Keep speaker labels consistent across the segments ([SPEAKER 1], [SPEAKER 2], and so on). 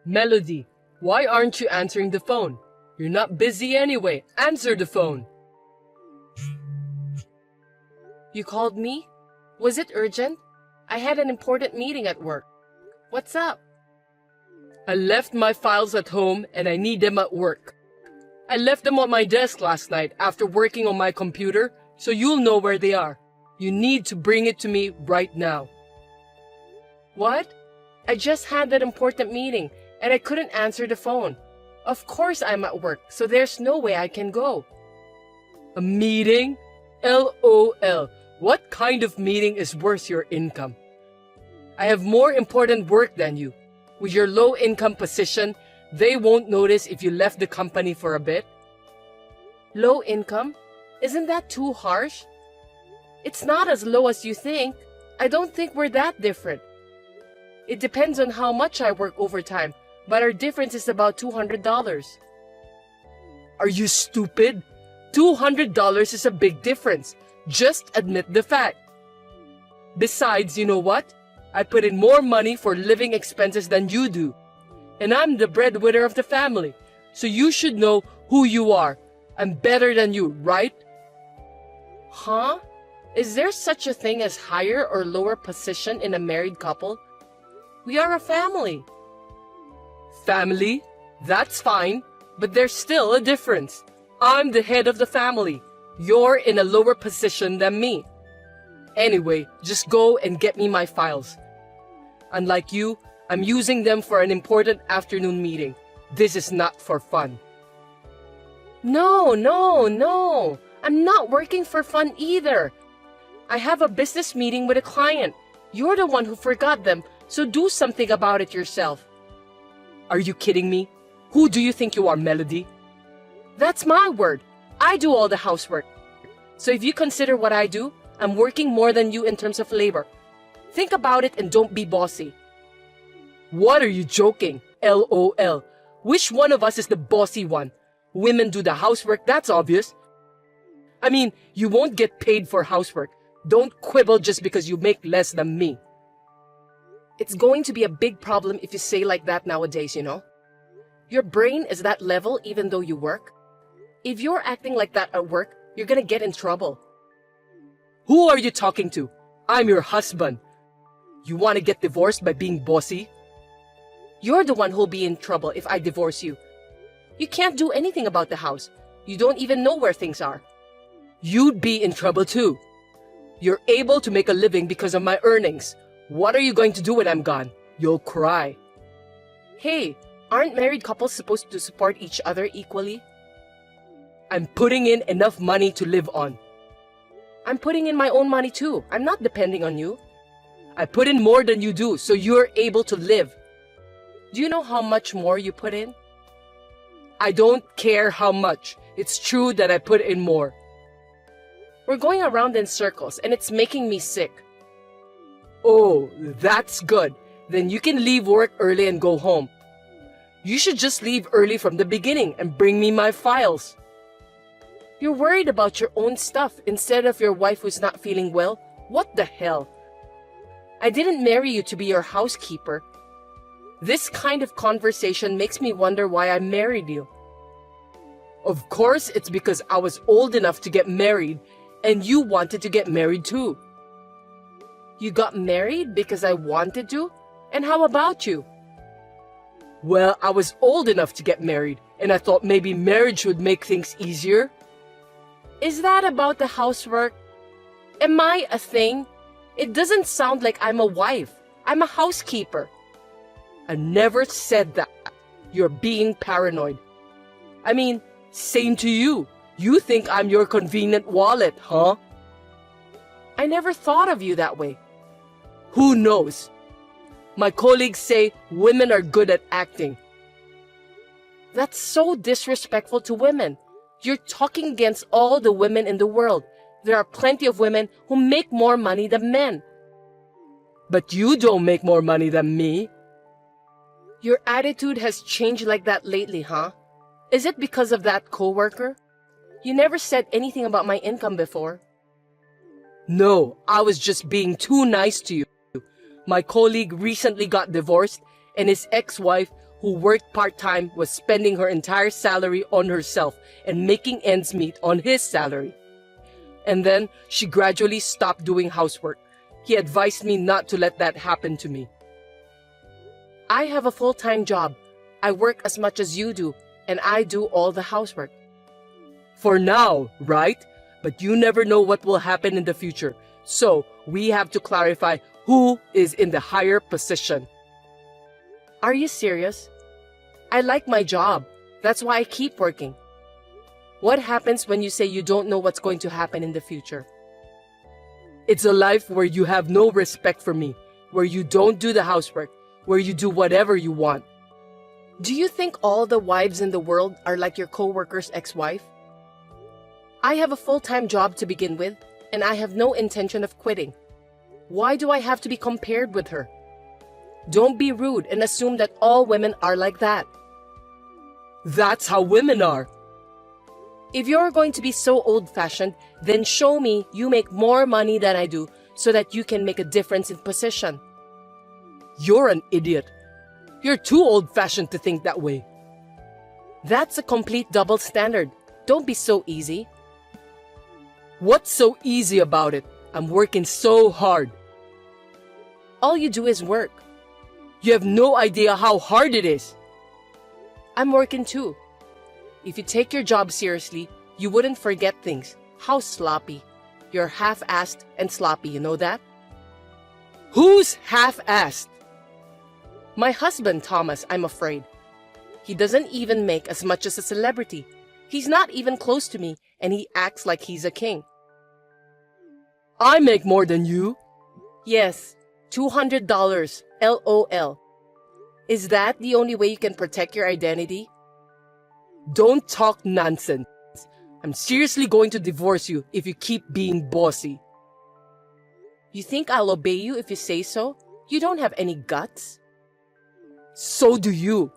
[SPEAKER 1] Melody, why aren't you answering the phone? You're not busy anyway. Answer the phone.
[SPEAKER 2] You called me? Was it urgent? I had an important meeting at work. What's up?
[SPEAKER 1] I left my files at home and I need them at work. I left them on my desk last night after working on my computer, so you'll know where they are. You need to bring it to me right now.
[SPEAKER 2] What? I just had that important meeting and I couldn't answer the phone. Of course I'm at work, so there's no way I can go.
[SPEAKER 1] A meeting? LOL. What kind of meeting is worth your income? I have more important work than you. With your low income position, they won't notice if you left the company for a bit.
[SPEAKER 2] Low income? Isn't that too harsh? It's not as low as you think. I don't think we're that different. It depends on how much I work overtime, but our difference is about $200.
[SPEAKER 1] Are you stupid? $200 is a big difference. Just admit the fact. Besides, you know what? I put in more money for living expenses than you do. And I'm the breadwinner of the family. So you should know who you are. I'm better than you, right?
[SPEAKER 2] Huh? Is there such a thing as higher or lower position in a married couple? We are a family.
[SPEAKER 1] Family? That's fine, but there's still a difference. I'm the head of the family. You're in a lower position than me. Anyway, just go and get me my files. Unlike you, I'm using them for an important afternoon meeting. This is not for fun.
[SPEAKER 2] No. I'm not working for fun either. I have a business meeting with a client. You're the one who forgot them, so do something about it yourself.
[SPEAKER 1] Are you kidding me? Who do you think you are, Melody?
[SPEAKER 2] That's my word. I do all the housework. So if you consider what I do, I'm working more than you in terms of labor. Think about it and don't be bossy.
[SPEAKER 1] What are you joking? LOL. Which one of us is the bossy one? Women do the housework, that's obvious. I mean, you won't get paid for housework. Don't quibble just because you make less than me.
[SPEAKER 2] It's going to be a big problem if you say like that nowadays, you know? Your brain is that level even though you work. If you're acting like that at work, you're gonna get in trouble.
[SPEAKER 1] Who are you talking to? I'm your husband. You want to get divorced by being bossy?
[SPEAKER 2] You're the one who'll be in trouble if I divorce you. You can't do anything about the house. You don't even know where things are.
[SPEAKER 1] You'd be in trouble too. You're able to make a living because of my earnings. What are you going to do when I'm gone? You'll cry.
[SPEAKER 2] Hey, aren't married couples supposed to support each other equally?
[SPEAKER 1] I'm putting in enough money to live on.
[SPEAKER 2] I'm putting in my own money too. I'm not depending on you.
[SPEAKER 1] I put in more than you do, so you're able to live.
[SPEAKER 2] Do you know how much more you put in?
[SPEAKER 1] I don't care how much. It's true that I put in more.
[SPEAKER 2] We're going around in circles and it's making me sick.
[SPEAKER 1] Oh, that's good. Then you can leave work early and go home. You should just leave early from the beginning and bring me my files.
[SPEAKER 2] You're worried about your own stuff instead of your wife who's not feeling well? What the hell? I didn't marry you to be your housekeeper. This kind of conversation makes me wonder why I married you.
[SPEAKER 1] Of course, it's because I was old enough to get married and you wanted to get married too.
[SPEAKER 2] You got married because I wanted to? And how about you?
[SPEAKER 1] Well, I was old enough to get married and I thought maybe marriage would make things easier.
[SPEAKER 2] Is that about the housework? Am I a thing? It doesn't sound like I'm a wife. I'm a housekeeper.
[SPEAKER 1] I never said that. You're being paranoid. I mean, same to you. You think I'm your convenient wallet, huh?
[SPEAKER 2] I never thought of you that way.
[SPEAKER 1] Who knows? My colleagues say women are good at acting.
[SPEAKER 2] That's so disrespectful to women. You're talking against all the women in the world. There are plenty of women who make more money than men.
[SPEAKER 1] But you don't make more money than me.
[SPEAKER 2] Your attitude has changed like that lately, huh? Is it because of that coworker? You never said anything about my income before.
[SPEAKER 1] No, I was just being too nice to you. My colleague recently got divorced, and his ex-wife, who worked part-time, was spending her entire salary on herself and making ends meet on his salary. And then she gradually stopped doing housework. He advised me not to let that happen to me.
[SPEAKER 2] I have a full-time job. I work as much as you do, and I do all the housework.
[SPEAKER 1] For now, right? But you never know what will happen in the future. So we have to clarify who is in the higher position.
[SPEAKER 2] Are you serious? I like my job. That's why I keep working. What happens when you say you don't know what's going to happen in the future?
[SPEAKER 1] It's a life where you have no respect for me, where you don't do the housework, where you do whatever you want.
[SPEAKER 2] Do you think all the wives in the world are like your coworker's ex-wife? I have a full-time job to begin with, and I have no intention of quitting. Why do I have to be compared with her? Don't be rude and assume that all women are like that.
[SPEAKER 1] That's how women are.
[SPEAKER 2] If you're going to be so old-fashioned, then show me you make more money than I do so that you can make a difference in position.
[SPEAKER 1] You're an idiot. You're too old-fashioned to think that way.
[SPEAKER 2] That's a complete double standard. Don't be so easy.
[SPEAKER 1] What's so easy about it? I'm working so hard.
[SPEAKER 2] All you do is work.
[SPEAKER 1] You have no idea how hard it is.
[SPEAKER 2] I'm working too. If you take your job seriously, you wouldn't forget things. How sloppy. You're half-assed and sloppy, you know that?
[SPEAKER 1] Who's half-assed?
[SPEAKER 2] My husband, Thomas, I'm afraid. He doesn't even make as much as a celebrity. He's not even close to me, and he acts like he's a king.
[SPEAKER 1] I make more than you.
[SPEAKER 2] Yes, $200, LOL. Is that the only way you can protect your identity?
[SPEAKER 1] Don't talk nonsense. I'm seriously going to divorce you if you keep being bossy.
[SPEAKER 2] You think I'll obey you if you say so? You don't have any guts.
[SPEAKER 1] So do you.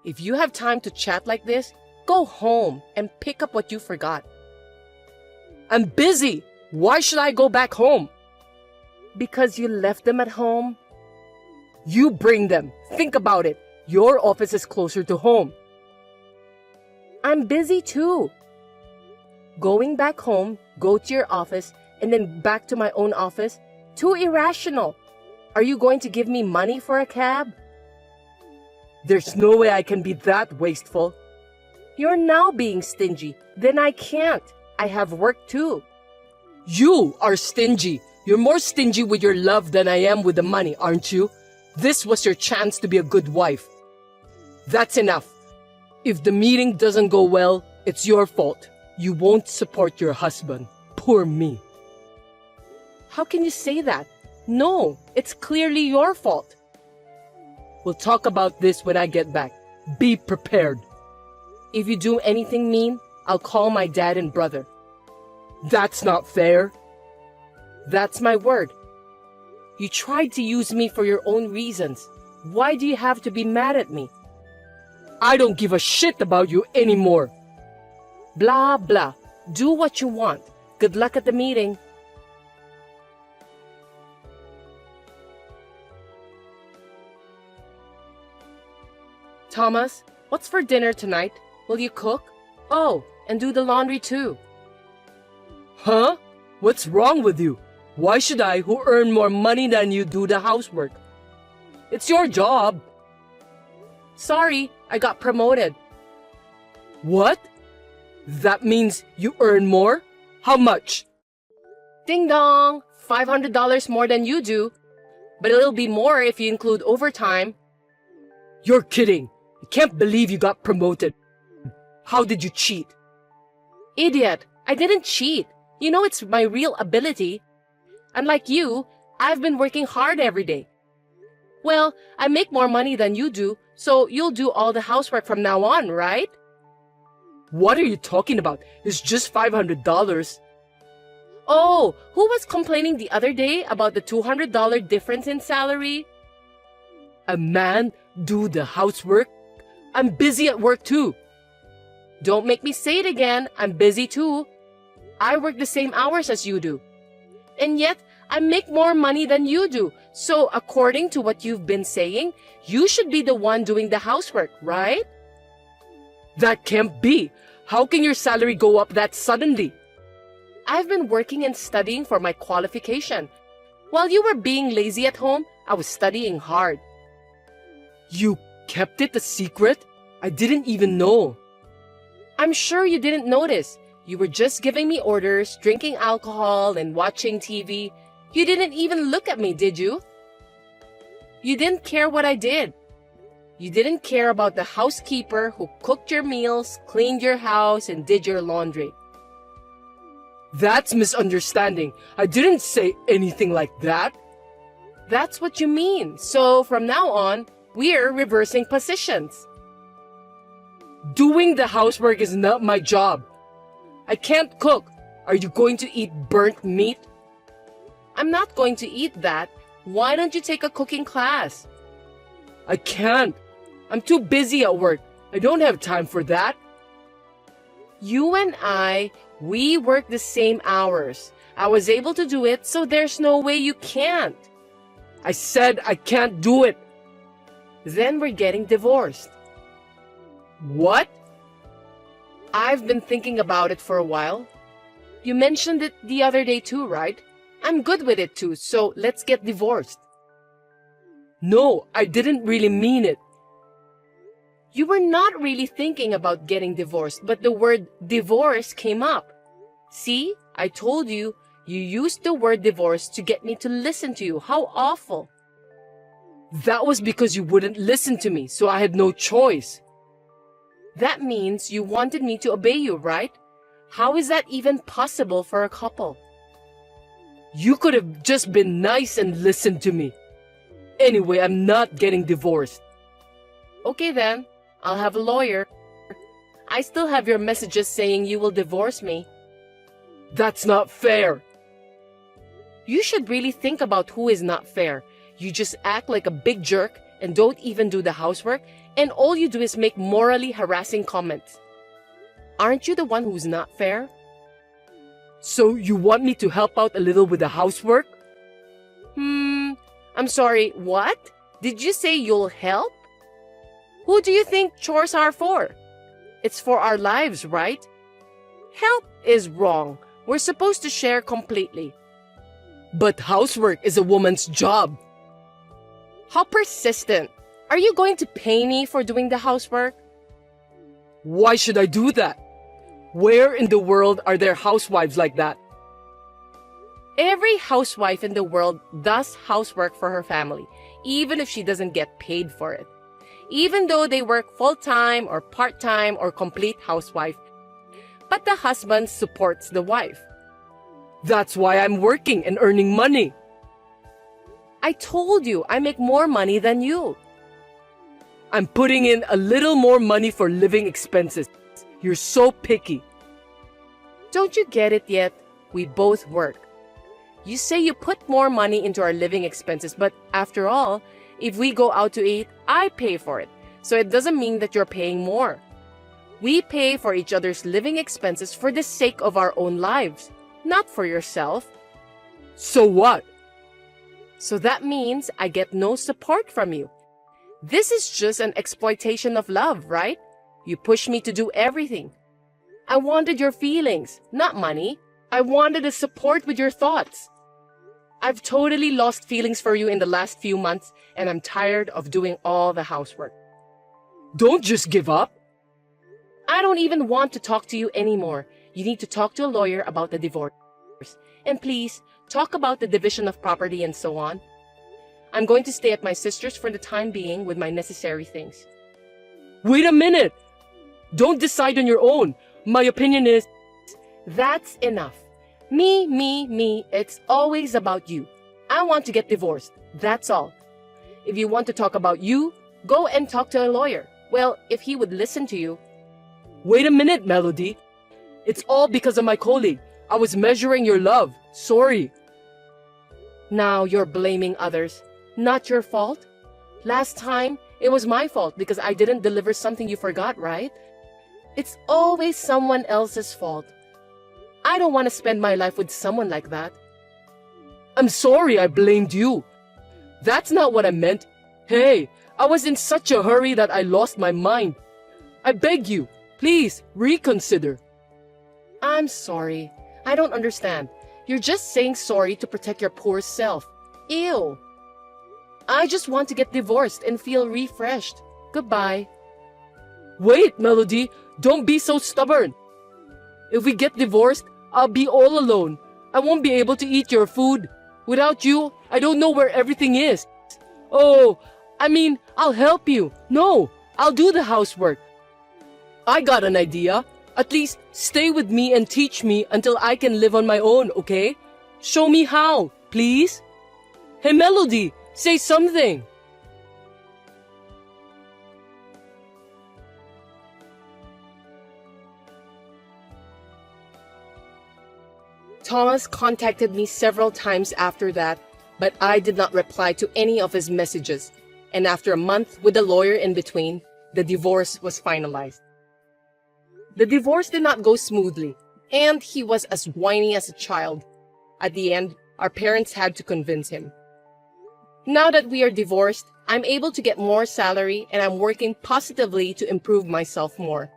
[SPEAKER 2] If you have time to chat like this, go home and pick up what you forgot.
[SPEAKER 1] I'm busy. Why should I go back home?
[SPEAKER 2] Because you left them at home?
[SPEAKER 1] You bring them. Think about it. Your office is closer to home.
[SPEAKER 2] I'm busy too. Going back home, go to your office, and then back to my own office? Too irrational. Are you going to give me money for a cab?
[SPEAKER 1] There's no way I can be that wasteful.
[SPEAKER 2] You're now being stingy. Then I can't. I have work too.
[SPEAKER 1] You are stingy. You're more stingy with your love than I am with the money, aren't you? This was your chance to be a good wife. That's enough. If the meeting doesn't go well, it's your fault. You won't support your husband. Poor me.
[SPEAKER 2] How can you say that? No, it's clearly your fault.
[SPEAKER 1] We'll talk about this when I get back. Be prepared.
[SPEAKER 2] If you do anything mean, I'll call my dad and brother.
[SPEAKER 1] That's not fair.
[SPEAKER 2] That's my word. You tried to use me for your own reasons. Why do you have to be mad at me?
[SPEAKER 1] I don't give a shit about you anymore.
[SPEAKER 2] Blah, blah. Do what you want. Good luck at the meeting. Thomas, what's for dinner tonight? Will you cook? Oh, and do the laundry too.
[SPEAKER 1] Huh? What's wrong with you? Why should I, who earn more money than you, do the housework? It's your job.
[SPEAKER 2] Sorry, I got promoted.
[SPEAKER 1] What? That means you earn more? How much?
[SPEAKER 2] Ding dong! $500 more than you do. But it'll be more if you include overtime.
[SPEAKER 1] You're kidding. I can't believe you got promoted. How did you cheat?
[SPEAKER 2] Idiot! I didn't cheat. You know it's my real ability. Unlike you, I've been working hard every day. Well, I make more money than you do, so you'll do all the housework from now on, right?
[SPEAKER 1] What are you talking about? It's just $500.
[SPEAKER 2] Oh, who was complaining the other day about the $200 difference in salary?
[SPEAKER 1] A man do the housework? I'm busy at work too.
[SPEAKER 2] Don't make me say it again. I'm busy too. I work the same hours as you do. And yet, I make more money than you do. So according to what you've been saying, you should be the one doing the housework, right?
[SPEAKER 1] That can't be. How can your salary go up that suddenly?
[SPEAKER 2] I've been working and studying for my qualification. While you were being lazy at home, I was studying hard.
[SPEAKER 1] You kept it a secret? I didn't even know.
[SPEAKER 2] I'm sure you didn't notice. You were just giving me orders, drinking alcohol, and watching TV. You didn't even look at me, did you? You didn't care what I did. You didn't care about the housekeeper who cooked your meals, cleaned your house, and did your laundry.
[SPEAKER 1] That's misunderstanding. I didn't say anything like that.
[SPEAKER 2] That's what you mean. So from now on, we're reversing positions.
[SPEAKER 1] Doing the housework is not my job. I can't cook. Are you going to eat burnt meat?
[SPEAKER 2] I'm not going to eat that. Why don't you take a cooking class?
[SPEAKER 1] I can't. I'm too busy at work. I don't have time for that.
[SPEAKER 2] You and we work the same hours. I was able to do it, so there's no way you can't.
[SPEAKER 1] I said I can't do it.
[SPEAKER 2] Then we're getting divorced.
[SPEAKER 1] What?
[SPEAKER 2] I've been thinking about it for a while. You mentioned it the other day too, right? I'm good with it too, so let's get divorced.
[SPEAKER 1] No, I didn't really mean it.
[SPEAKER 2] You were not really thinking about getting divorced, but the word divorce came up. See, I told you, you used the word divorce to get me to listen to you. How awful.
[SPEAKER 1] That was because you wouldn't listen to me, so I had no choice.
[SPEAKER 2] That means you wanted me to obey you, right? How is that even possible for a couple?
[SPEAKER 1] You could have just been nice and listened to me. Anyway, I'm not getting divorced.
[SPEAKER 2] Okay then, I'll have a lawyer. I still have your messages saying you will divorce me.
[SPEAKER 1] That's not fair.
[SPEAKER 2] You should really think about who is not fair. You just act like a big jerk and don't even do the housework, and all you do is make morally harassing comments. Aren't you the one who's not fair?
[SPEAKER 1] So you want me to help out a little with the housework?
[SPEAKER 2] I'm sorry, what? Did you say you'll help? Who do you think chores are for? It's for our lives, right? Help is wrong. We're supposed to share completely.
[SPEAKER 1] But housework is a woman's job.
[SPEAKER 2] How persistent. Are you going to pay me for doing the housework?
[SPEAKER 1] Why should I do that? Where in the world are there housewives like that?
[SPEAKER 2] Every housewife in the world does housework for her family, even if she doesn't get paid for it. Even though they work full-time or part-time or complete housewife. But the husband supports the wife.
[SPEAKER 1] That's why I'm working and earning money.
[SPEAKER 2] I told you I make more money than you.
[SPEAKER 1] I'm putting in a little more money for living expenses. You're so picky.
[SPEAKER 2] Don't you get it yet? We both work. You say you put more money into our living expenses, but after all, if we go out to eat, I pay for it. So it doesn't mean that you're paying more. We pay for each other's living expenses for the sake of our own lives, not for yourself.
[SPEAKER 1] So what?
[SPEAKER 2] So that means I get no support from you. This is just an exploitation of love, right? You push me to do everything. I wanted your feelings, not money. I wanted a support with your thoughts. I've totally lost feelings for you in the last few months, and I'm tired of doing all the housework.
[SPEAKER 1] Don't just give up.
[SPEAKER 2] I don't even want to talk to you anymore. You need to talk to a lawyer about the divorce. And please, talk about the division of property and so on. I'm going to stay at my sister's for the time being with my necessary things.
[SPEAKER 1] Wait a minute! Don't decide on your own. My opinion is...
[SPEAKER 2] That's enough. Me. It's always about you. I want to get divorced. That's all. If you want to talk about you, go and talk to a lawyer. Well, if he would listen to you.
[SPEAKER 1] Wait a minute, Melody. It's all because of my colleague. I was measuring your love. Sorry.
[SPEAKER 2] Now you're blaming others. Not your fault. Last time, it was my fault because I didn't deliver something you forgot, right? It's always someone else's fault. I don't want to spend my life with someone like that.
[SPEAKER 1] I'm sorry I blamed you. That's not what I meant. Hey, I was in such a hurry that I lost my mind. I beg you, please reconsider.
[SPEAKER 2] I'm sorry. I don't understand. You're just saying sorry to protect your poor self. Ew. I just want to get divorced and feel refreshed. Goodbye.
[SPEAKER 1] Wait, Melody, don't be so stubborn. If we get divorced, I'll be all alone. I won't be able to eat your food. Without you, I don't know where everything is. Oh, I'll help you. No, I'll do the housework. I got an idea. At least stay with me and teach me until I can live on my own, okay? Show me how, please. Hey, Melody, say something.
[SPEAKER 2] Thomas contacted me several times after that, but I did not reply to any of his messages. And after a month with a lawyer in between, the divorce was finalized. The divorce did not go smoothly, and he was as whiny as a child. At the end, our parents had to convince him. Now that we are divorced, I'm able to get more salary and I'm working positively to improve myself more.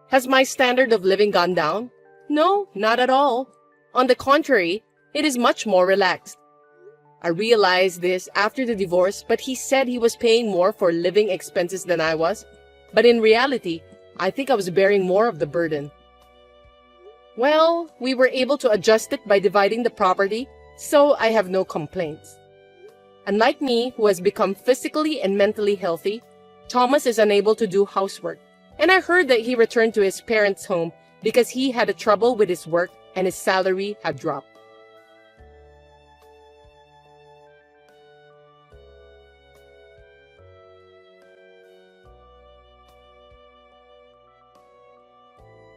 [SPEAKER 2] Has my standard of living gone down? No, not at all. On the contrary, it is much more relaxed. I realized this after the divorce, but he said he was paying more for living expenses than I was. But in reality, I think I was bearing more of the burden. Well, we were able to adjust it by dividing the property, so I have no complaints. Unlike me, who has become physically and mentally healthy, Thomas is unable to do housework. And I heard that he returned to his parents' home because he had a trouble with his work and his salary had dropped.